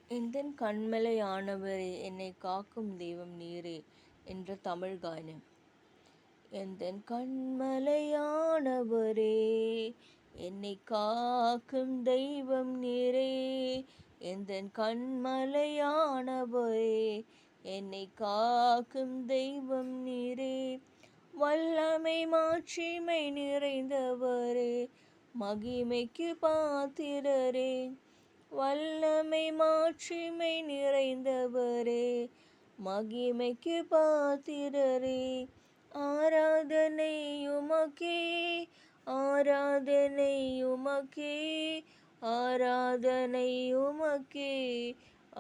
எந்தன் கண்மலையானவரே, என்னை காக்கும் தெய்வம் நீரே என்ற தமிழ் கானம். எந்தன் கண்மலையானவரே, என்னை காக்கும் தெய்வம் நீரே. எந்தன் கண்மலையானவரே, என்னை காக்கும் தெய்வம் நீரே. வல்லமை மாட்சிமை நிறைந்தவரே, மகிமைக்கு பாத்திரரே. வல்லமை மாட்சிமை நிறைந்தவரே, மகிமைக்கு பாத்திரரே. ஆராதனை உமக்கே, ஆராதனை உமக்கே, ஆராதனை உமக்கே,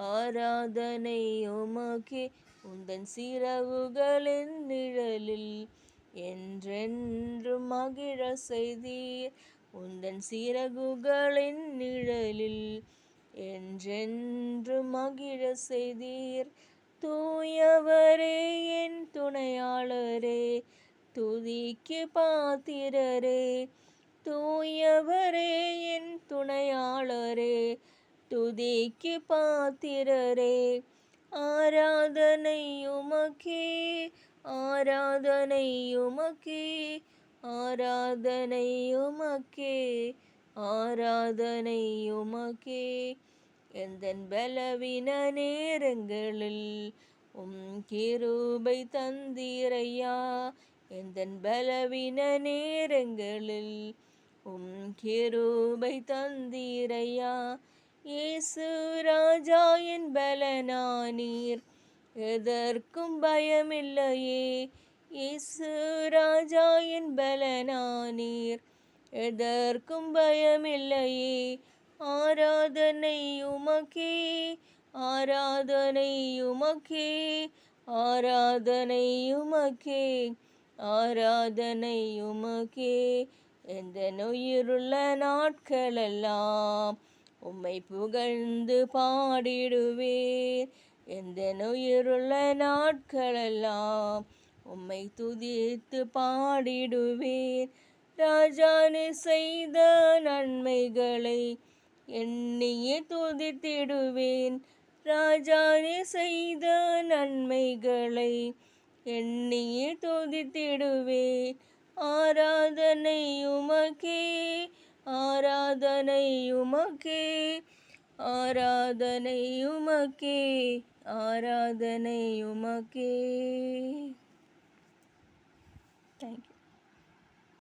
ஆராதனை உமக்கே. உந்தன் சிறகுகளின் நிழலில் என்றென்றும் மகிழ செய்தீர். உந்தன் சிறகுகளின் நிழலில் என்றென்றும் மகிழ செய்தீர். தூயவரே என் துணையாளரே, துதிக்கு பாத்திரரே. தூயவரே என் துணையாளரே, துதிக்கு பாத்திரரே. ஆராதனை உமக்கே, ஆராதனை உமக்கே, ஆராதனை உமக்கே, ஆராதனை உமக்கே. எந்தன் பலவீன நேரங்களில் கிருபை தந்தீரையா. எந்தன் பலவீன நேரங்களில் கிருபை தந்தீரையா. இயேசு ராஜா என் பலனானீர், எதற்கும் பயமில்லையே. இயேசு ராஜா என் பலனானீர், எதற்கும் பயமில்லையே. ஆராதனை உமக்கே, ஆராதனை உமக்கே, ஆராதனை உமக்கே, ஆராதனை உமக்கே. எந்த உயிருள்ள நாட்களெல்லாம் உம்மை புகழ்ந்து பாடிடுவேன். எந்த உயிருள்ள நாட்களெல்லாம் உம்மை துதித்து பாடிடுவேன். ராஜா நீர் செய்த நன்மைகளை எண்ணியே துதித்திடுவேன். ராஜா நீர் செய்த நன்மைகளை எண்ணியே துதித்திடுவேன். ஆராதனை உமக்கே, ஆராதனை உமக்கே, ஆராதனை உமக்கே, ஆராதனை உமக்கே. தேங்க்யூ.